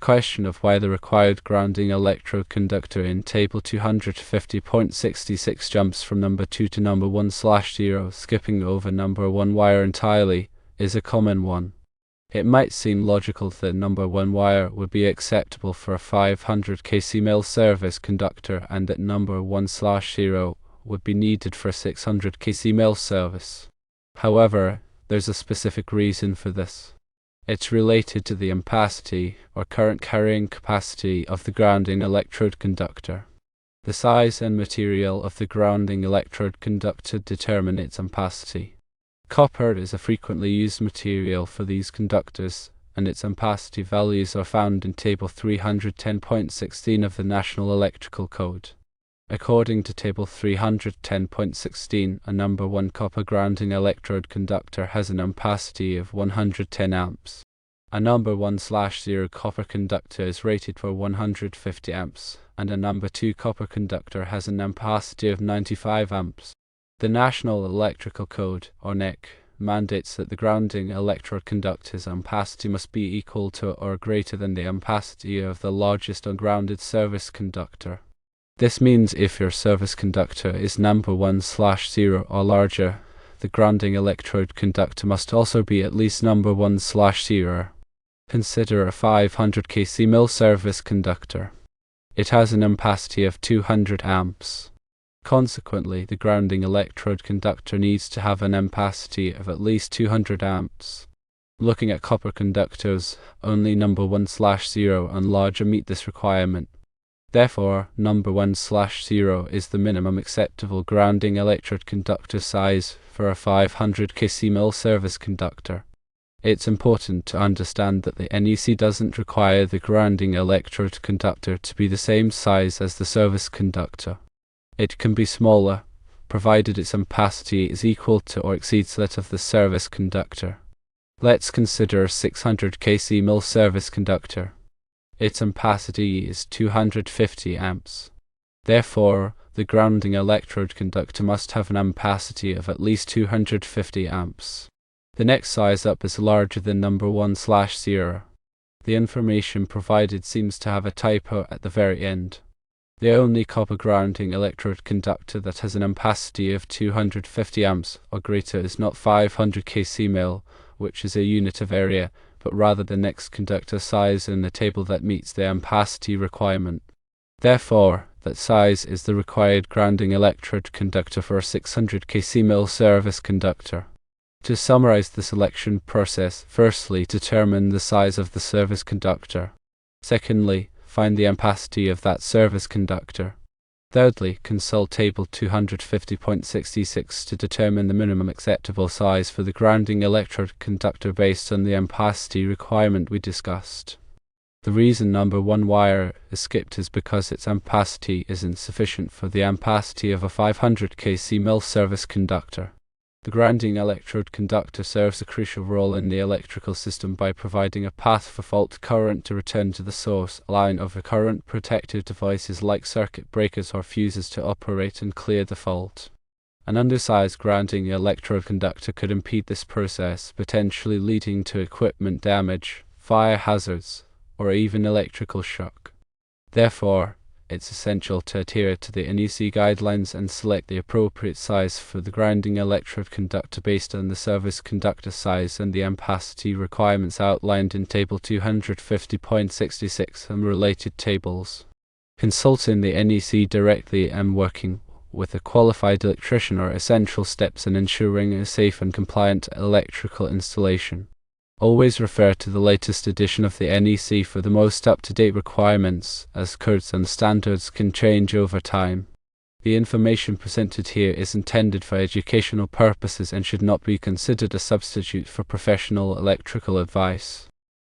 question of why the required grounding electrode conductor in table 250.66 jumps from number 2 to number 1/0, skipping over number 1 wire entirely, is a common one. It might seem logical that number 1 wire would be acceptable for a 500 kc male service conductor and that number 1/0 would be needed for a 600 kc male service. However, there's a specific reason for this. It's related to the ampacity, or current carrying capacity, of the grounding electrode conductor. The size and material of the grounding electrode conductor determine its ampacity. Copper is a frequently used material for these conductors, and its ampacity values are found in Table 310.16 of the National Electrical Code. According to Table 310.16, a number 1 copper grounding electrode conductor has an ampacity of 110 amps. A number 1/0 copper conductor is rated for 150 amps, and a number 2 copper conductor has an ampacity of 95 amps. The National Electrical Code, or NEC, mandates that the grounding electrode conductor's ampacity must be equal to or greater than the ampacity of the largest ungrounded service conductor. This means if your service conductor is number 1/0 or larger, the grounding electrode conductor must also be at least number 1/0. Consider a 500 kc mil service conductor. It has an ampacity of 200 amps. Consequently, the grounding electrode conductor needs to have an ampacity of at least 200 amps. Looking at copper conductors, only number 1/0 and larger meet this requirement. Therefore, number 1/0 is the minimum acceptable grounding electrode conductor size for a 500 kc mil service conductor. It's important to understand that the NEC doesn't require the grounding electrode conductor to be the same size as the service conductor. It can be smaller, provided its ampacity is equal to or exceeds that of the service conductor. Let's consider a 600 kc mil service conductor. Its ampacity is 250 amps. Therefore, the grounding electrode conductor must have an ampacity of at least 250 amps. The next size up is larger than number 1/0. The information provided seems to have a typo at the very end. The only copper grounding electrode conductor that has an ampacity of 250 amps or greater is not 500 kc mil, which is a unit of area, but rather the next conductor size in the table that meets the ampacity requirement. Therefore, that size is the required grounding electrode conductor for a 600 kc mil service conductor. To summarize the selection process, firstly, determine the size of the service conductor. Secondly, find the ampacity of that service conductor. Thirdly, consult Table 250.66 to determine the minimum acceptable size for the grounding electrode conductor based on the ampacity requirement we discussed. The reason number 1 wire is skipped is because its ampacity is insufficient for the ampacity of a 500 kc mil service conductor. The grounding electrode conductor serves a crucial role in the electrical system by providing a path for fault current to return to the source, allowing overcurrent protective devices like circuit breakers or fuses to operate and clear the fault. An undersized grounding electrode conductor could impede this process, potentially leading to equipment damage, fire hazards, or even electrical shock. Therefore, it's essential to adhere to the NEC guidelines and select the appropriate size for the grounding electrode conductor based on the service conductor size and the ampacity requirements outlined in Table 250.66 and related tables. Consulting the NEC directly and working with a qualified electrician are essential steps in ensuring a safe and compliant electrical installation. Always refer to the latest edition of the NEC for the most up-to-date requirements, as codes and standards can change over time. The information presented here is intended for educational purposes and should not be considered a substitute for professional electrical advice.